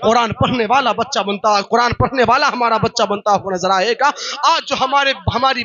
قرآن پڑھنے والا بچہ بنتا ہے، قرآن پڑھنے والا ہمارا بچہ بنتا ہوا نظر آئے گا۔ آج جو ہماری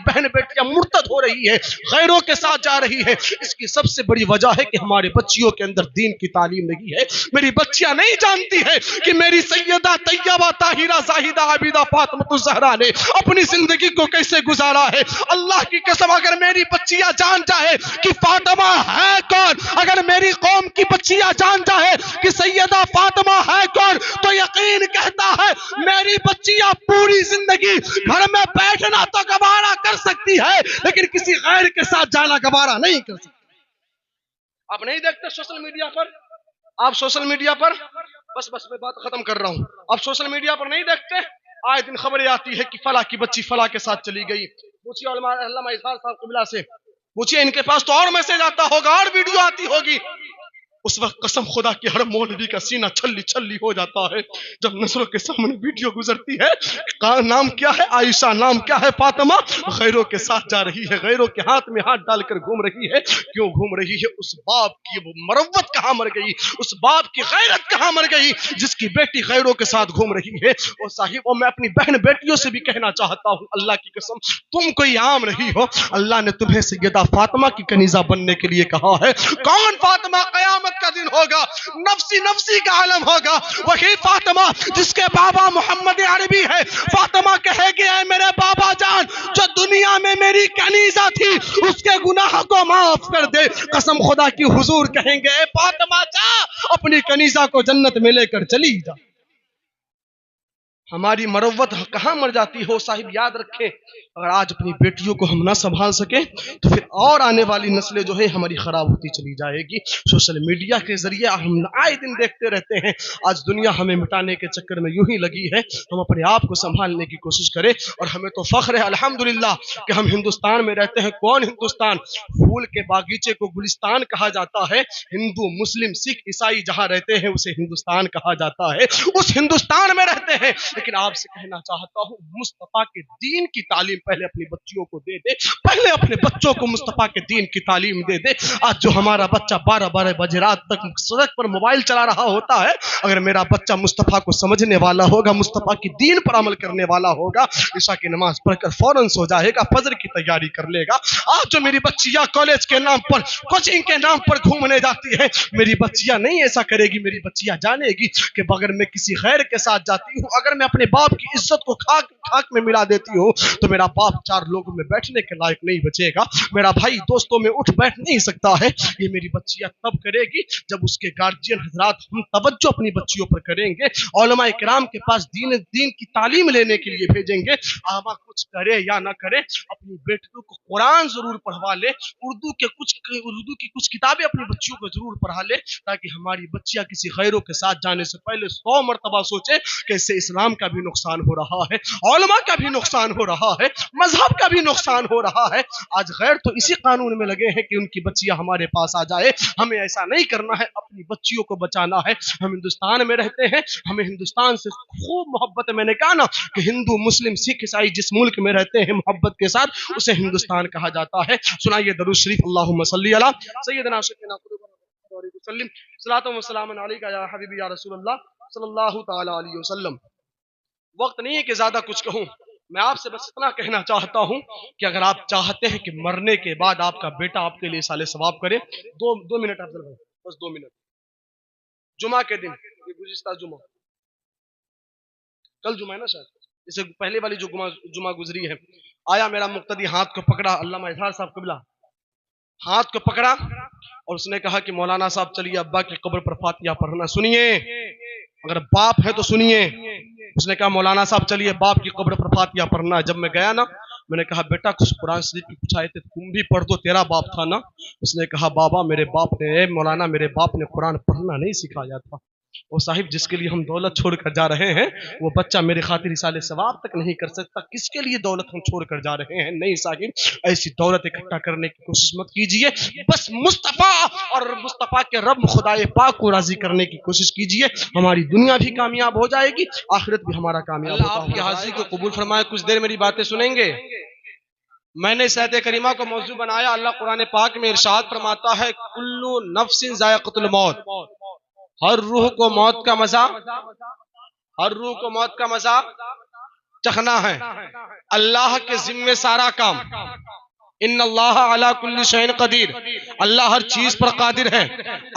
بہن بیٹیاں مرتد ہو رہی ہے، غیروں کے ساتھ جا رہی ہے، اس کی سب سے بڑی وجہ ہے کہ ہمارے بچیوں کے اندر دین کی تعلیم نہیں ہے۔ میری بچیاں نہیں جانتی ہے کہ میری سیدہ طیبہ طاہرہ زاہدہ عابدہ فاطمہ الزہرا نے اپنی زندگی کو کیسے گزارا ہے۔ اللہ کی قسم اگر میری بچیاں جان جائے کہ فاطمہ ہے کون، اگر میری قوم کی بچیاں جان جائے کہ سیدہ فاطمہ ہے کون، تو یقین کہتا ہے میری بچیاں پوری زندگی گھر میں بیٹھنا تو گوارا کر سکتی ہے، لیکن کسی غیر کے ساتھ جانا گوارا نہیں کر سکتی۔ آپ نہیں دیکھتے سوشل میڈیا پر، آپ سوشل میڈیا پر بس میں بات ختم کر رہا ہوں، آپ سوشل میڈیا پر نہیں دیکھتے آئے دن خبریں آتی ہے کہ فلاں کی بچی فلاں کے ساتھ چلی گئی۔ پوچھیے علامہ اظہار صاحب قبلہ سے، پوچھیے ان کے پاس تو اور میسج آتا ہوگا اور ویڈیو آتی ہوگی۔ اس وقت قسم خدا کی ہر مولوی کا سینہ چھلی چھلی ہو جاتا ہے جب نظروں کے سامنے ویڈیو گزرتی ہے۔ نام کیا ہے عائشہ، نام کیا ہے فاطمہ، غیروں کے ساتھ جا رہی ہے، غیروں کے ہاتھ میں ہاتھ ڈال کر گھوم رہی ہے۔ کیوں گھوم رہی ہے؟ اس باپ کی وہ مروت کہاں مر گئی، اس باپ کی غیرت کہاں مر گئی جس کی بیٹی غیروں کے ساتھ گھوم رہی ہے۔ اور صاحب میں اپنی بہن بیٹیوں سے بھی کہنا چاہتا ہوں، اللہ کی قسم تم کوئی عام نہیں ہو، اللہ نے تمہیں سیدہ فاطمہ کی کنیزہ بننے کے لیے کہا ہے۔ کون فاطمہ قیامت کا دن ہوگا نفسی نفسی کا عالم ہوگا، وہی فاطمہ جس کے بابا محمد عربی ہے۔ فاطمہ کہے گی اے میرے بابا جان جو دنیا میں میری کنیزہ تھی اس کے گناہ کو معاف کر دے۔ قسم خدا کی حضور کہیں گے اے فاطمہ جا اپنی کنیزہ کو جنت میں لے کر چلی جا۔ ہماری مروت کہاں مر جاتی ہو۔ صاحب یاد رکھیں اگر آج اپنی بیٹیوں کو ہم نہ سنبھال سکیں تو پھر اور آنے والی نسلیں جو ہے ہماری خراب ہوتی چلی جائے گی۔ سوشل میڈیا کے ذریعے ہم آئے دن دیکھتے رہتے ہیں، آج دنیا ہمیں مٹانے کے چکر میں یوں ہی لگی ہے۔ ہم اپنے آپ کو سنبھالنے کی کوشش کریں اور ہمیں تو فخر ہے الحمدللہ کہ ہم ہندوستان میں رہتے ہیں۔ کون ہندوستان؟ پھول کے باغیچے کو گلستان کہا جاتا ہے۔ ہندو مسلم سکھ عیسائی جہاں رہتے ہیں اسے ہندوستان کہا جاتا ہے، اس ہندوستان میں رہتے ہیں۔ لیکن آپ سے کہنا چاہتا ہوں مصطفیٰ کے دین کی تعلیم پہلے اپنی بچیوں کو دے دے، پہلے اپنے بچوں کو مصطفیٰ کے دین کی تعلیم دے دے۔ آج جو ہمارا بچہ 12 بجے رات تک سڑک پر موبائل چلا رہا ہوتا ہے، اگر میرا بچہ مصطفیٰ کو سمجھنے والا ہوگا، مصطفیٰ کی دین پر عمل کرنے والا ہوگا، عشاء کی نماز پڑھ کر فوراً سو جائے گا، فجر کی تیاری کر لے گا۔ آج جو میری بچیاں کالج کے نام پر کوچنگ کے نام پر گھومنے جاتی ہے، میری بچیاں نہیں ایسا کرے گی، میری بچیاں جانے گی کہ اگر میں کسی غیر کے ساتھ جاتی ہوں، اگر میں اپنے باپ کی عزت کو خاک میں ملا دیتی ہوں تو میرا باپ 4 لوگوں میں بیٹھنے کے لائق نہیں بچے گا، میرا بھائی دوستوں میں اٹھ بیٹھ نہیں سکتا ہے۔ یہ میری بچیاں تب کرے گی جب اس کے گارجین حضرات ہم توجہ اپنی بچیوں پر کریں گے، علماء کرام کے پاس دین کی تعلیم لینے کے لیے بھیجیں گے۔ آبا کچھ کرے یا نہ کرے اپنی بیٹیوں کو قرآن ضرور پڑھوا لے، اردو کی کچھ کتابیں اپنی بچیوں کو ضرور پڑھا لے، تاکہ ہماری بچیاں کسی غیروں کے ساتھ جانے سے پہلے 100 مرتبہ سوچے کہ اس سے اسلام کا بھی نقصان ہو رہا ہے، علماء کا بھی نقصان ہو رہا ہے، مذہب کا بھی نقصان ہو رہا ہے۔ آج غیر تو اسی قانون میں لگے ہیں کہ ان کی بچیاں ہمارے پاس آ جائے، ہمیں ایسا نہیں کرنا ہے، اپنی بچیوں کو بچانا ہے۔ ہم ہندوستان میں رہتے ہیں، ہمیں ہندوستان سے خوب محبت ہے۔ میں نے کہا نا کہ ہندو مسلم سکھ عیسائی جس ملک میں رہتے ہیں محبت کے ساتھ اسے ہندوستان کہا جاتا ہے۔ سنائیے درود شریف، اللہم صلی علی سیدنا سیدنا وسلم، صلاۃ و سلام علیکہ یا حبیبی یا رسول اللہ صلی اللہ تعالی علیہ وسلم۔ وقت نہیں ہے کہ زیادہ کچھ کہوں، میں آپ سے بس اتنا کہنا چاہتا ہوں کہ اگر آپ چاہتے ہیں کہ مرنے کے بعد آپ کا بیٹا آپ کے لیے سال ثواب کرے، دو منٹ افضل بھائی، بس 2 منٹ۔ جمعہ کے دن، یہ گزشتہ جمعہ، کل جمعہ ہے نا شاید، اس سے پہلے والی جو جمعہ گزری ہے، آیا میرا مقتدی ہاتھ کو پکڑا، علامہ اظہار صاحب قبلہ ہاتھ کو پکڑا اور اس نے کہا کہ مولانا صاحب چلیے ابا کی قبر پر فاتحہ پڑھنا۔ سنیے، اگر باپ ہے تو سنیے، اس نے کہا مولانا صاحب چلیے باپ کی قبر پر فاتحہ پڑھنا۔ جب میں گیا نا، میں نے کہا بیٹا کچھ قرآن شریف کی کچھ آیتیں تم بھی پڑھ دو، تیرا باپ تھا نا۔ اس نے کہا بابا میرے باپ نے، مولانا میرے باپ نے قرآن پڑھنا نہیں سکھایا تھا۔ اور صاحب جس کے لیے ہم دولت چھوڑ کر جا رہے ہیں وہ بچہ میرے خاطر رسالے ثواب تک نہیں کر سکتا، کس کے لیے دولت ہم چھوڑ کر جا رہے ہیں؟ نہیں صاحب ایسی دولت اکٹھا کرنے کی کوشش مت کیجئے، بس مصطفیٰ اور مصطفیٰ کے رب خدائے پاک کو راضی کرنے کی کوشش کیجئے، ہماری دنیا بھی کامیاب ہو جائے گی، آخرت بھی ہمارا کامیاب ہوگا۔ آپ کی حاضری کو قبول فرمائے، کچھ دیر میری باتیں سنیں گے؟ میں نے اس آیت کریمہ کو موضوع بنایا، اللہ قرآن پاک میں ارشاد فرماتا ہے کل نفس ذائقۃ الموت، ہر روح کو موت کا مزہ ہر روح کو موت کا مزہ چکھنا ہے. اللہ کے ذمے سارا کام. ان اللہ علی کل شیء قدیر. اللہ ہر چیز پر قادر ہے.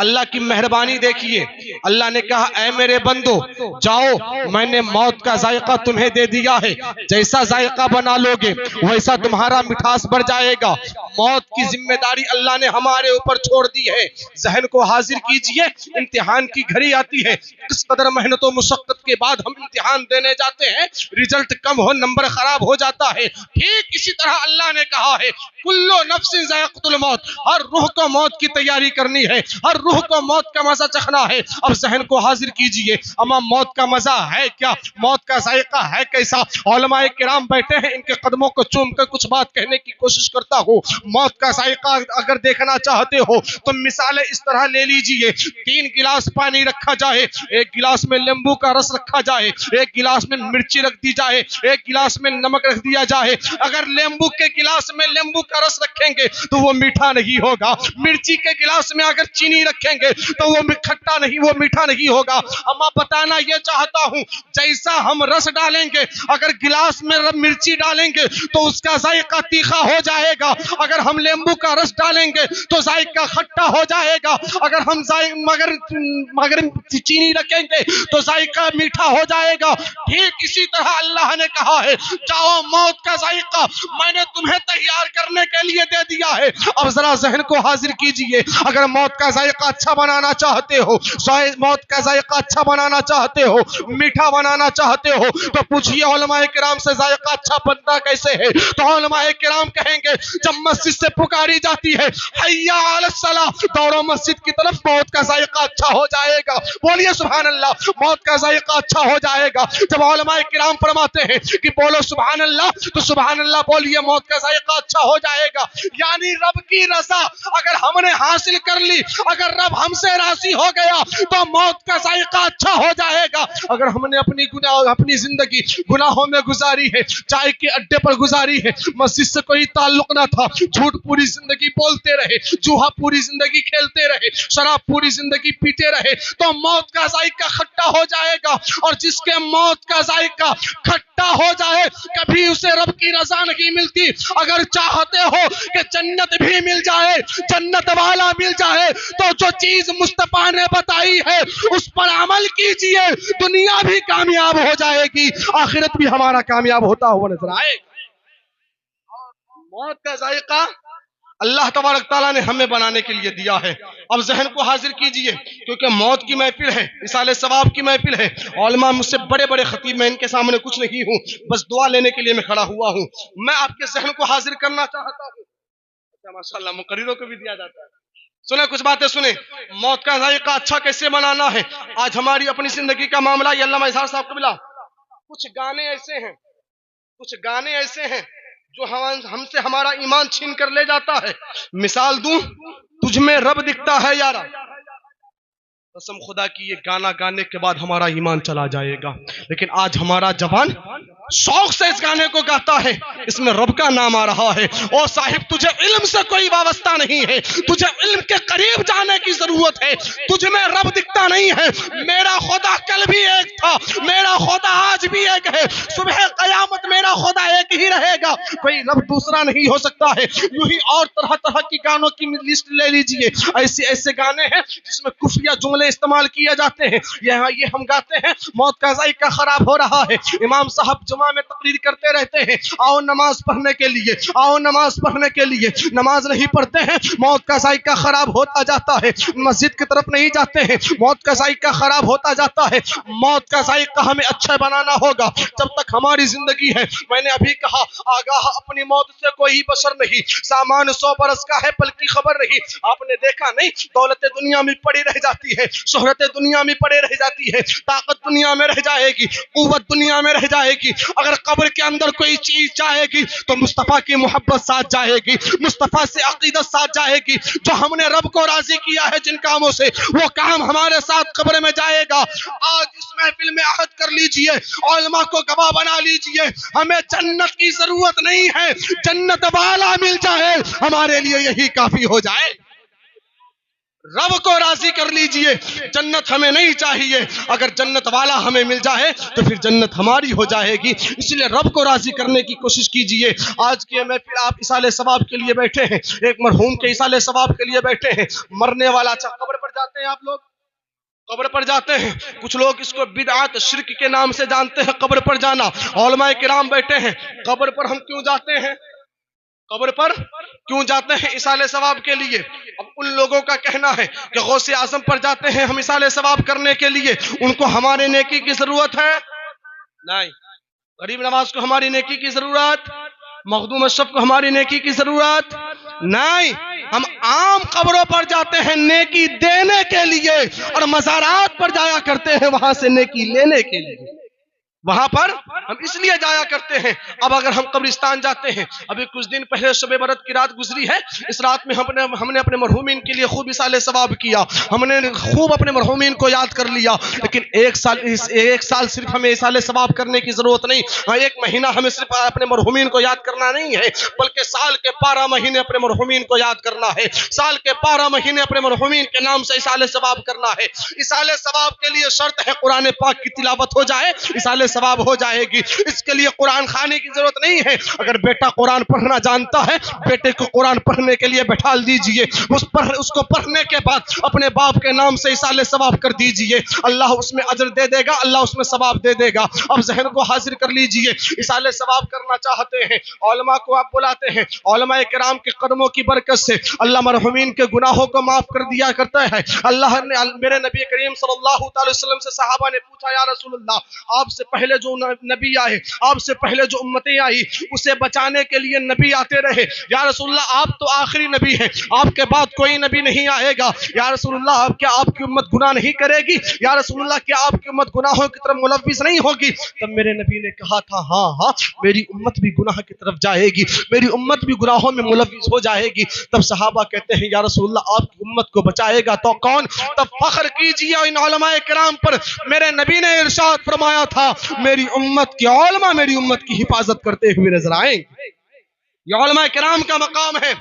اللہ کی مہربانی دیکھیے. اللہ نے کہا اے میرے بندو جاؤ میں نے موت کا ذائقہ تمہیں دے دیا ہے. جیسا ذائقہ بنا لوگے ویسا تمہارا مٹھاس بڑھ جائے گا. موت کی ذمہ داری اللہ نے ہمارے اوپر چھوڑ دی ہے. ذہن کو حاضر کیجئے. امتحان کی گھڑی آتی ہے. کس قدر محنت و مشقت کے بعد ہم امتحان دینے جاتے ہیں. رزلٹ کم ہو نمبر خراب ہو جاتا ہے. ٹھیک اسی طرح اللہ نے کہا ہے کلو نفس ذائقۃ الموت. ہر روح کو موت کی تیاری کرنی ہے. ہر روح کو موت کا مزہ چکھنا ہے. اب ذہن کو حاضر کیجئے. اما موت کا مزہ ہے کیا؟ موت کا ذائقہ ہے کیسا؟ علماء کرام بیٹھے ہیں ان کے قدموں کو چوم کر کچھ بات کہنے کی کوشش کرتا ہوں. موت کا ذائقہ اگر دیکھنا چاہتے ہو تو مثالیں اس طرح لے لیجئے. 3 گلاس پانی رکھا جائے. 1 گلاس میں لیمبو کا رس رکھا جائے. 1 گلاس میں مرچی رکھ دی جائے. 1 گلاس میں نمک رکھ دیا جائے. اگر لیمبو کے گلاس میں لیمبو کا رس رکھیں گے تو وہ میٹھا نہیں ہوگا. مرچی کے گلاس میں اگر چینی رکھیں گے تو وہ کھٹا نہیں وہ میٹھا نہیں ہوگا. اما بتانا یہ چاہتا ہوں جیسا ہم رس ڈالیں گے اگر گلاس میں مرچی ڈالیں گے تو اس کا ذائقہ تیکھا ہو جائے گا. اگر ہم لیمبو کا رس ڈالیں گے تو ذائقہ کھٹا ہو جائے گا. اگر ہم مگر چینی رکھیں گے تو ذائقہ میٹھا ہو جائے گا. ٹھیک اسی طرح اللہ نے کہا ہے جاؤ موت کا ذائقہ میں نے تمہیں تیار کرنے کے لیے دے دیا ہے. اب ذرا ذہن کو حاضر کیجئے. اگر موت کا ذائقہ اچھا بنانا چاہتے ہو موت کا ذائقہ اچھا بنانا چاہتے ہو میٹھا بنانا چاہتے ہو تو پوچھئے علماء کرام سے ذائقہ اچھا بنتا کیسے ہے؟ تو علماء کرام کہیں گے جب مسجد سے پکاری جاتی ہے حی علی الصلاۃ دوڑو مسجد کی طرف موت کا ذائقہ اچھا ہو جائے گا. بولیے سبحان اللہ. موت کا ذائقہ اچھا ہو جائے گا. جب علماء کرام فرماتے ہیں کہ بولو سبحان اللہ تو سبحان اللہ بولیے موت کا ذائقہ اچھا ہو جائے گا. یعنی رب کی رضا اگر ہم نے حاصل کر لی اگر رب ہم سے راضی ہو گیا تو موت کا ذائقہ اچھا ہو جائے گا. اگر ہم نے اپنی زندگی گناہوں میں گزاری ہے چائے کے اڈے پر گزاری ہے مسجد سے کوئی تعلق نہ تھا جھوٹ پوری زندگی بولتے رہے جوہا پوری زندگی کھیلتے رہے شراب پوری زندگی پیتے رہے تو موت کا ذائقہ کھٹا ہو جائے گا. اور جس کے موت کا ذائقہ کھٹا ہو جائے کبھی اسے رب کی رضا نہیں ملتی. اگر چاہتے ہو کہ جنت بھی مل جائے جنت والا مل جائے تو جو چیز مصطفیٰ نے بتائی ہے اس پر عمل کیجئے. دنیا بھی کامیاب ہو جائے گی آخرت بھی ہمارا کامیاب ہوتا ہوا نظر آئے. موت کا ذائقہ اللہ تبارک تعالیٰ نے ہمیں بنانے کے لیے دیا ہے. اب ذہن کو حاضر کیجئے کیونکہ موت کی محفل ہے اصال ثواب کی محفل ہے. علماء مجھ سے بڑے بڑے خطیب میں ان کے سامنے کچھ نہیں ہوں بس دعا لینے کے لیے میں کھڑا ہوا ہوں. میں آپ کے ذہن کو حاضر کرنا چاہتا ہوں. ماشاءاللہ مقرروں کو بھی دیا جاتا ہے. سنیں کچھ باتیں سنیں. موت کا ذائقہ اچھا کیسے بنانا ہے. آج ہماری اپنی زندگی کا معاملہ یہ علامہ اظہار صاحب قبلہ کچھ گانے ایسے ہیں جو ہم سے ہمارا ایمان چھین کر لے جاتا ہے. مثال دوں تجھ میں رب دکھتا ہے یارا قسم خدا کی یہ گانا گانے کے بعد ہمارا ایمان چلا جائے گا. لیکن آج ہمارا جوان شوق سے اس گانے کو گاتا ہے اس میں رب کا نام آ رہا ہے. او صاحب تجھے علم سے کوئی وابستہ نہیں ہے تجھے علم کے قریب جانے کی ضرورت ہے. تجھ میں رب دکھتا نہیں ہے. میرا خدا کل بھی ایک تھا میرا خدا آج بھی ایک ہے صبح قیامت میرا خدا ایک ہی رہے گا کوئی رب دوسرا نہیں ہو سکتا ہے. یوں ہی اور طرح طرح کی گانوں کی لسٹ لے لیجئے. ایسے گانے ہیں جس میں کفریہ جملے استعمال کیے جاتے ہیں. یہ ہم گاتے ہیں موت کا ذائقہ خراب ہو رہا ہے. امام صاحب جمعہ میں تقریر کرتے رہتے ہیں آؤ نماز پڑھنے کے لیے آؤ نماز پڑھنے کے لیے. نماز نہیں پڑھتے ہیں موت کا ذائقہ خراب ہوتا جاتا ہے. مسجد کی طرف نہیں جاتے ہیں موت کا ذائقہ خراب ہوتا جاتا ہے. موت کا ذائقہ ہمیں اچھا بنانا ہوگا جب تک ہماری زندگی ہے. میں نے ابھی کہا آگاہ اپنی موت سے کوئی بشر نہیں. سامان 100 برس کا ہے پل کی خبر نہیں. آپ نے دیکھا نہیں دولت دنیا میں پڑی رہ جاتی ہے شہرت دنیا میں پڑے رہ جاتی ہے طاقت دنیا میں رہ جائے گی قوت دنیا میں رہ جائے گی. اگر قبر کے اندر کوئی چیز جائے گی تو مصطفیٰ کی محبت ساتھ جائے گی مصطفیٰ سے عقیدت ساتھ جائے گی. جو ہم نے رب کو راضی کیا ہے جن کاموں سے وہ کام ہمارے ساتھ قبر میں جائے گا. آج اس محفل میں عہد کر لیجئے علماء کو گواہ بنا لیجئے ہمیں جنت کی ضرورت نہیں ہے جنت والا مل جائے ہمارے لیے یہی کافی ہو جائے. رب کو راضی کر لیجئے. جنت ہمیں نہیں چاہیے، اگر جنت والا ہمیں مل جائے تو پھر جنت ہماری ہو جائے گی. اس لیے رب کو راضی کرنے کی کوشش کیجئے. آج کی محفل آپ اصالِ ثواب کے لیے بیٹھے ہیں، ایک مرحوم کے اصالِ ثواب کے لیے بیٹھے ہیں. مرنے والا اچھا قبر پر جاتے ہیں آپ لوگ؟ قبر پر جاتے ہیں. کچھ لوگ اس کو بدعت شرک کے نام سے جانتے ہیں قبر پر جانا. علماء کرام بیٹھے ہیں. قبر پر ہم کیوں جاتے ہیں؟ قبر پر کیوں جاتے ہیں؟ اصالِ ثواب کے لیے. اب ان لوگوں کا کہنا ہے کہ غوث اعظم پر جاتے ہیں ہم اصالِ ثواب کرنے کے لیے، ان کو ہمارے نیکی کی ضرورت ہے نہیں. غریب نواز کو ہماری نیکی کی ضرورت، مخدوم اشرف کو ہماری نیکی کی ضرورت نہیں. ہم عام قبروں پر جاتے ہیں نیکی دینے کے لیے، اور مزارات پر جایا کرتے ہیں وہاں سے نیکی لینے کے لیے. وہاں پر ہم اس لیے جایا کرتے ہیں. اب اگر ہم قبرستان جاتے ہیں، ابھی کچھ دن پہلے شب برات کی رات گزری ہے، اس رات میں ہم نے اپنے مرحومین کے لیے خوب اصالِ ثواب کیا، ہم نے خوب اپنے مرحومین کو یاد کر لیا. لیکن ایک سال صرف ہمیں اصالِ ثواب کرنے کی ضرورت نہیں. ایک مہینہ ہمیں صرف اپنے مرحومین کو یاد کرنا نہیں ہے، بلکہ سال کے 12 مہینے اپنے مرحومین کو یاد کرنا ہے. سال کے 12 مہینے اپنے مرحومین کے نام سے اصالِ ثواب کرنا ہے. اصالِ ثواب کے لیے شرط ہے قرآن پاک کی تلاوت ہو جائے، اصالِ ثواب ہو جائے گی. اس کے لیے قرآن خانے کی ضرورت نہیں ہے. اگر بیٹا قرآن پڑھنا جانتا ہے، بیٹے کو قرآن پڑھنے کے لیے بٹھا دیجئے، اس کو پڑھنے کے بعد اپنے باپ کے نام سے اصالِ ثواب کر دیجئے. اللہ اس میں اجر دے دے گا، اللہ اس میں ثواب دے دے گا. اب ذہن کو حاضر کر لیجئے. اصالِ ثواب کرنا چاہتے ہیں، علماء کو آپ بلاتے ہیں. علماء کرام کے قدموں کی برکت سے اللہ مرحومین کے گناہوں کو معاف کر دیا کرتا ہے. اللہ نے میرے نبی کریم صلی اللہ علیہ وسلم سے صحابہ نے پوچھا، یا رسول اللہ، آپ سے پہلے جو نبی آئے، آپ سے پہلے جو امتیں آئی، اسے بچانے کے لیے نبی آتے رہے. یا رسول اللہ، آپ تو آخری نبی ہیں، آپ کے بعد کوئی نبی نہیں آئے گا. یا رسول اللہ، کیا آپ کی امت گناہ نہیں کرے گی؟ یا رسول اللہ، کیا آپ کی امت گناہوں کی طرف ملوث نہیں ہوگی؟ تب میرے نبی نے کہا تھا، ہاں میری امت بھی گناہ کی طرف جائے گی، میری امت بھی گناہوں میں ملوث ہو جائے گی. تب صحابہ کہتے ہیں، یا رسول اللہ، آپ کی امت کو بچائے گا تو کون؟ تب فخر کیجئے ان علماء کرام پر. میرے نبی نے ارشاد فرمایا تھا، میری امت کے علماء میری امت کی حفاظت کرتے ہوئے نظر آئیں گے. یہ علماء کرام کا مقام ہے.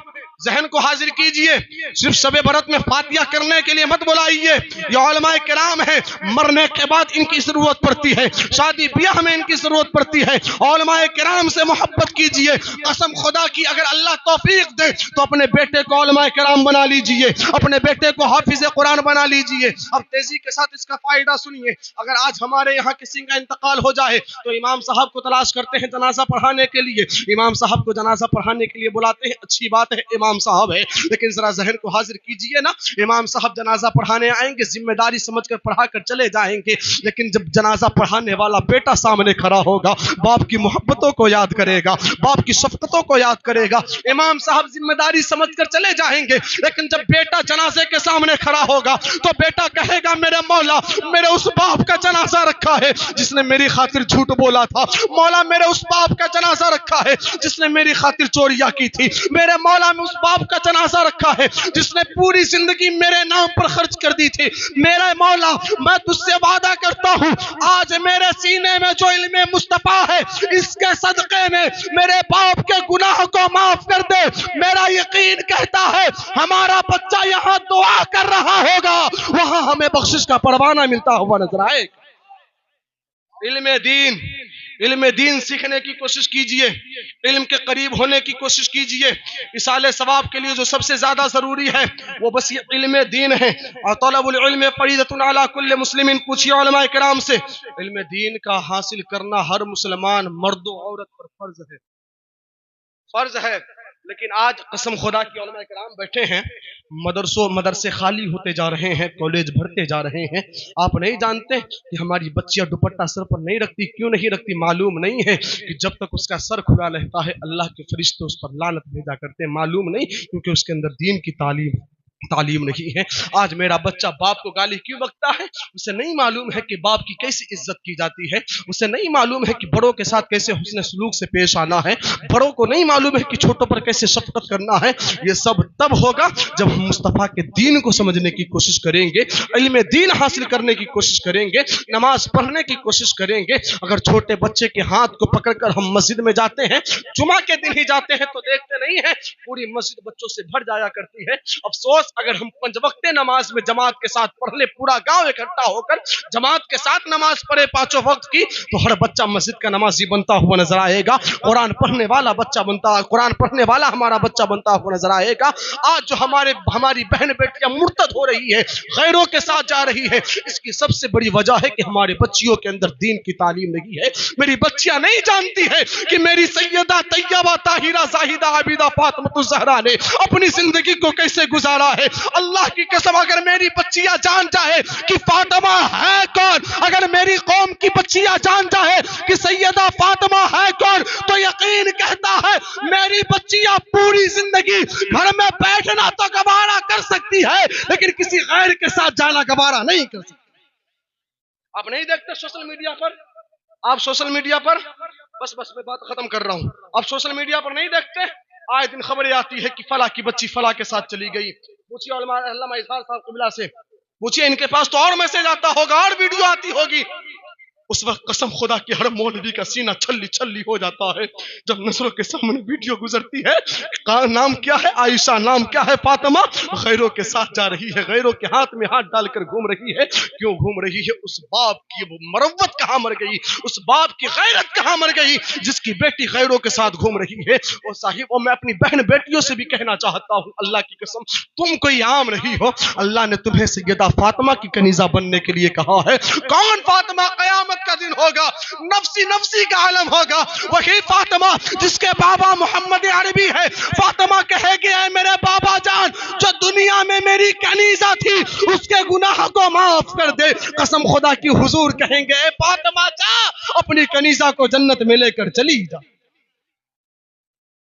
ذہن کو حاضر کیجئے. صرف شب برات میں فاتحہ کرنے کے لیے مت بلائیے. یہ علماء کرام ہیں، مرنے کے بعد ان کی ضرورت پڑتی ہے، شادی بیاہ میں ان کی ضرورت پڑتی ہے. علماء کرام سے محبت کیجئے. قسم خدا کی اگر اللہ توفیق دے تو اپنے بیٹے کو علماء کرام بنا لیجئے، اپنے بیٹے کو حافظ قرآن بنا لیجئے. اب تیزی کے ساتھ اس کا فائدہ سنیے. اگر آج ہمارے یہاں کسی کا انتقال ہو جائے تو امام صاحب کو تلاش کرتے ہیں جنازہ پڑھانے کے لیے. امام صاحب کو جنازہ پڑھانے کے لیے بلاتے ہیں، اچھی بات ہے، امام صاحب ہے. لیکن ذرا ذہن کو حاضر کیجئے نا، امام صاحب جنازہ پڑھانے آئیں گے، ذمہ داری سمجھ کر پڑھا کر چلے جائیں گے. لیکن جب جنازہ پڑھانے والا بیٹا سامنے کھڑا ہوگا، باپ کی محبتوں کو یاد کرے گا، باپ کی شفقتوں کو یاد کرے گا. امام صاحب ذمہ داری سمجھ کر چلے جائیں گے، لیکن جب بیٹا جنازے کے سامنے کھڑا ہوگا تو بیٹا کہے گا، میرے مولا، میرے اس باپ کا جنازہ رکھا ہے جس نے میری خاطر جھوٹ بولا تھا. مولا، میرے اس باپ کا جنازہ رکھا ہے جس نے میری خاطر چوریاں کی تھی. میرے مولا، میں اس باپ کا جنازہ رکھا ہے جس نے پوری زندگی میرے نام پر خرچ کر دی تھی. میرے مولا، میں تجھ سے وعدہ کرتا ہوں، آج میرے سینے میں جو علم مصطفیٰ ہے، اس کے صدقے میں میرے باپ کے گناہ کو معاف کر دے. میرا یقین کہتا ہے ہمارا بچہ یہاں دعا کر رہا ہوگا، وہاں ہمیں بخشش کا پروانہ ملتا ہوا نظر آئے گا. علم دین سیکھنے کی کوشش کیجئے، علم کے قریب ہونے کی کوشش کیجئے. اصالِ ثواب کے لیے جو سب سے زیادہ ضروری ہے وہ بس یہ علم دین ہے. اور طلب العلم فریضۃ علی کل مسلم. پوچھئے علماء کرام سے، علم دین کا حاصل کرنا ہر مسلمان مرد و عورت پر فرض ہے. لیکن آج قسم خدا کی علماء کرام بیٹھے ہیں، مدرسے خالی ہوتے جا رہے ہیں، کالج بھرتے جا رہے ہیں. آپ نہیں جانتے کہ ہماری بچیاں دوپٹہ سر پر نہیں رکھتی. کیوں نہیں رکھتی؟ معلوم نہیں ہے کہ جب تک اس کا سر کھلا رہتا ہے اللہ کے فرشتے اس پر لعنت بھیجا کرتے ہیں. معلوم نہیں کیونکہ اس کے اندر دین کی تعلیم نہیں ہے. آج میرا بچہ باپ کو گالی کیوں بکتا ہے؟ اسے نہیں معلوم ہے کہ باپ کی کیسی عزت کی جاتی ہے. اسے نہیں معلوم ہے کہ بڑوں کے ساتھ کیسے حسن سلوک سے پیش آنا ہے. بڑوں کو نہیں معلوم ہے کہ چھوٹوں پر کیسے شفقت کرنا ہے. یہ سب تب ہوگا جب ہم مصطفیٰ کے دین کو سمجھنے کی کوشش کریں گے، علم دین حاصل کرنے کی کوشش کریں گے، نماز پڑھنے کی کوشش کریں گے. اگر چھوٹے بچے کے ہاتھ کو پکڑ کر ہم مسجد میں جاتے ہیں، جمعہ کے دن ہی جاتے ہیں، تو دیکھتے نہیں ہیں پوری مسجد بچوں سے بھر جایا کرتی ہے. افسوس اگر ہم 5 وقت نماز میں جماعت کے ساتھ پڑھ لے، پورا گاؤں اکٹھا ہو کر جماعت کے ساتھ نماز پڑھے 5 وقت کی، تو ہر بچہ مسجد کا نمازی بنتا ہوا نظر آئے گا، قرآن پڑھنے والا بچہ قرآن پڑھنے والا ہمارا بچہ بنتا ہوا نظر آئے گا۔ آج جو ہماری بہن بیٹیاں مرتد ہو رہی ہے، غیروں کے ساتھ جا رہی ہے، اس کی سب سے بڑی وجہ ہے کہ ہمارے بچیوں کے اندر دین کی تعلیم نہیں ہے۔ میری بچیاں نہیں جانتی ہے کہ میری سیدہ طیبہ طاہرہ زاہدہ عابدہ فاطمہ الزہرا نے اپنی زندگی کو کیسے گزارا ہے۔ اللہ کی قسم اگر میری بچیاں جان جائے کہ فاطمہ ہے کون، اگر میری قوم کی بچیاں جان جائے کہ سیدہ فاطمہ ہے کون، تو یقین کہتا ہے میری بچیاں پوری زندگی گھر میں بیٹھنا تو گوارا کر سکتی ہے، لیکن کسی غیر کے ساتھ جانا گوارا نہیں کر سکتی۔ آپ نہیں دیکھتے سوشل میڈیا پر، آپ سوشل میڈیا پر بس میں بات ختم کر رہا ہوں، آپ سوشل میڈیا پر نہیں دیکھتے، آئے دن خبریں آتی ہے کہ فلاں کی بچی فلاں کے ساتھ چلی گئی۔ پوچھیے علامہ اظہار صاحب قبلہ سے، پوچھیے ان کے پاس تو اور میسج آتا ہوگا اور ویڈیو آتی ہوگی۔ اس وقت قسم خدا کی ہر مولوی کا سینہ چھلی ہو جاتا ہے جب نظروں کے سامنے ویڈیو گزرتی ہے، نام کیا ہے عائشہ، نام کیا ہے فاطمہ، غیروں کے ساتھ جا رہی ہے، غیروں کے ہاتھ میں ہاتھ ڈال کر گھوم رہی ہے۔ کیوں گھوم رہی ہے؟ اس باپ کی وہ مروت کہاں مر گئی، اس باپ کی غیرت کہاں مر گئی جس کی بیٹی غیروں کے ساتھ گھوم رہی ہے۔ اور صاحب میں اپنی بہن بیٹیوں سے بھی کہنا چاہتا ہوں، اللہ کی قسم تم کوئی عام نہیں ہو، اللہ نے تمہیں سیدہ فاطمہ کی کنیزہ بننے کے لیے کہا ہے۔ کون فاطمہ؟ قیامت کا دن ہوگا، نفسی کا عالم ہوگا، وہی فاطمہ جس کے بابا محمد عربی ہے۔ فاطمہ کہے گی اے میرے بابا جان جو دنیا میں میری کنیزہ تھی اس کے گناہ کو معاف کر دے۔ قسم خدا کی حضور کہیں گے اے فاطمہ جا اپنی کنیزہ کو جنت میں لے کر چلی جا۔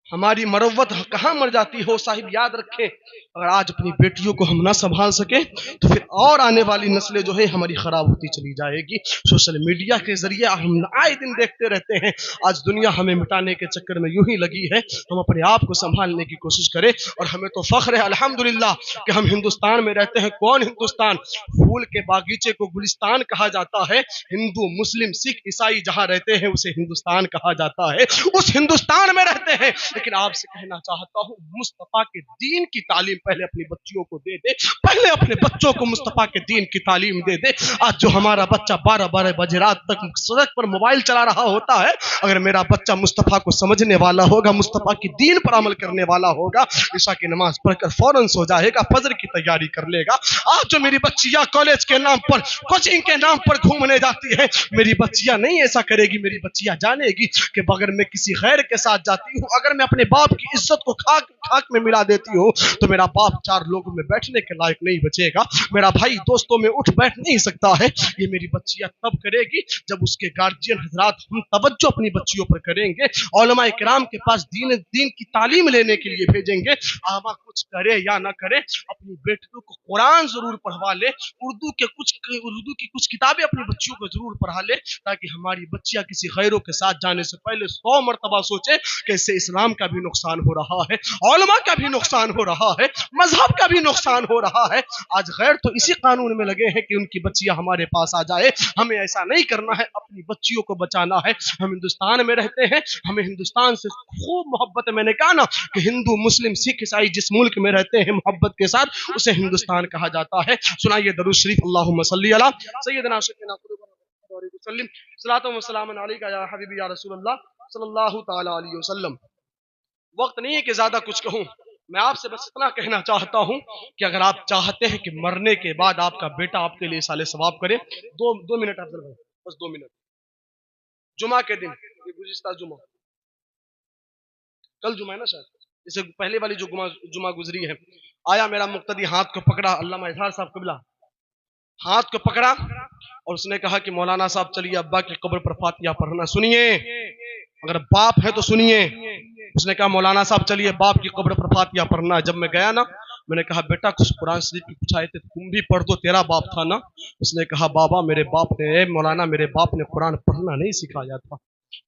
ہماری مروت کہاں مر جاتی ہو صاحب، یاد رکھیں اگر آج اپنی بیٹیوں کو ہم نہ سنبھال سکیں تو پھر اور آنے والی نسلیں جو ہے ہماری خراب ہوتی چلی جائے گی۔ سوشل میڈیا کے ذریعے ہم آئے دن دیکھتے رہتے ہیں، آج دنیا ہمیں مٹانے کے چکر میں یوں ہی لگی ہے، ہم اپنے آپ کو سنبھالنے کی کوشش کریں۔ اور ہمیں تو فخر ہے الحمدللہ کہ ہم ہندوستان میں رہتے ہیں۔ کون ہندوستان؟ پھول کے باغیچے کو گلستان کہا جاتا ہے، ہندو مسلم سکھ عیسائی جہاں رہتے ہیں اسے ہندوستان کہا جاتا ہے، اس ہندوستان میں رہتے ہیں۔ لیکن آپ سے کہنا چاہتا ہوں مصطفیٰ کے دین کی تعلیم پہلے اپنی بچیوں کو دے دے، پہلے اپنے بچوں کو مصطفیٰ کے دین کی تعلیم دے دے۔ آج جو ہمارا بچہ 12 بجے رات تک سڑک پر موبائل چلا رہا ہوتا ہے، اگر میرا بچہ مصطفیٰ کو سمجھنے والا ہوگا، مصطفیٰ کی دین پر عمل کرنے والا ہوگا، عشاء کی نماز پڑھ کر فوراً سو جائے گا، فجر کی تیاری کر لے گا۔ آج جو میری بچیاں کالج کے نام پر، کوچنگ کے نام پر گھومنے جاتی ہے، میری بچیاں نہیں ایسا کرے گی، میری بچیاں جانے گی کہ اگر میں کسی غیر کے ساتھ جاتی ہوں، اگر میں اپنے باپ کی عزت کو خاک میں ملا دیتی ہوں تو میرا باپ 4 لوگوں میں بیٹھنے کے لائق نہیں بچے گا، میرا بھائی دوستوں میں اٹھ بیٹھ نہیں سکتا ہے۔ یہ میری بچیاں تب کرے گی جب اس کے گارجین حضرات ہم توجہ اپنی بچیوں پر کریں گے، علماء کرام کے پاس دین کی تعلیم لینے کے لیے بھیجیں گے۔ آبا کچھ کرے یا نہ کرے اپنی بیٹیوں کو قرآن ضرور پڑھوا لے، اردو کی کچھ کتابیں اپنی بچیوں کو ضرور پڑھا لے، تاکہ ہماری بچیاں کسی غیروں کے ساتھ جانے سے پہلے 100 مرتبہ سوچے کہ اس سے اسلام کا بھی نقصان ہو رہا ہے، علماء کا بھی نقصان ہو رہا ہے، مذہب کا بھی نقصان ہو رہا ہے۔ آج غیر تو اسی قانون میں لگے ہیں کہ ان کی بچیاں ہمارے پاس آ جائے، ہمیں ایسا نہیں کرنا ہے، اپنی بچیوں کو بچانا ہے۔ ہم ہندوستان میں رہتے ہیں، ہمیں ہندوستان سے خوب محبت ہے۔ میں نے کہا نا کہ ہندو مسلم سکھ عیسائی جس ملک میں رہتے ہیں محبت کے ساتھ اسے ہندوستان کہا جاتا ہے۔ سنائیے درود شریف، اللہم صلی علی سیدنا سیدنا وسلم، صلاۃ و سلام علیکہ یا حبیبی یا رسول اللہ صلی اللہ تعالی علیہ وسلم۔ وقت نہیں ہے کہ زیادہ کچھ کہوں، میں آپ سے بس اتنا کہنا چاہتا ہوں کہ اگر آپ چاہتے ہیں کہ مرنے کے بعد آپ کا بیٹا آپ کے لیے سال ثواب کرے، 2 منٹ افضل بھائی، بس 2 منٹ۔ جمعہ کے دن، یہ گزشتہ جمعہ، کل جمعہ ہے نا شاید، اسے پہلے والی جو جمعہ گزری ہے، آیا میرا مقتدی ہاتھ کو پکڑا، علامہ اظہار صاحب قبلہ ہاتھ کو پکڑا اور اس نے کہا کہ مولانا صاحب چلیے ابا کی قبر پر فاتحہ پڑھنا۔ سنیے، اگر باپ ہے تو سنیے۔ اس نے کہا مولانا صاحب چلیے باپ کی قبر پر فاتحہ پڑھنا۔ جب میں گیا نا، میں نے کہا بیٹا کچھ قرآن شریف کی کچھ آیتیں تم بھی پڑھ دو، تیرا باپ تھا نا۔ اس نے کہا بابا میرے باپ نے، مولانا میرے باپ نے قرآن پڑھنا نہیں سکھایا تھا۔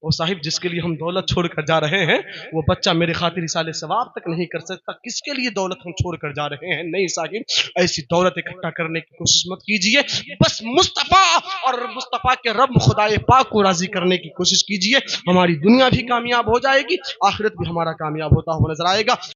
وہ صاحب جس کے لیے ہم دولت چھوڑ کر جا رہے ہیں وہ بچہ میرے خاطر رسالے ثواب تک نہیں کر سکتا، کس کے لیے دولت ہم چھوڑ کر جا رہے ہیں؟ نہیں صاحب، ایسی دولت اکٹھا کرنے کی کوشش مت کیجیے، بس مصطفیٰ اور مصطفیٰ کے رب خدائے پاک کو راضی کرنے کی کوشش کیجیے، ہماری دنیا بھی کامیاب ہو جائے گی، آخرت بھی ہمارا کامیاب ہوتا ہوا نظر آئے گا۔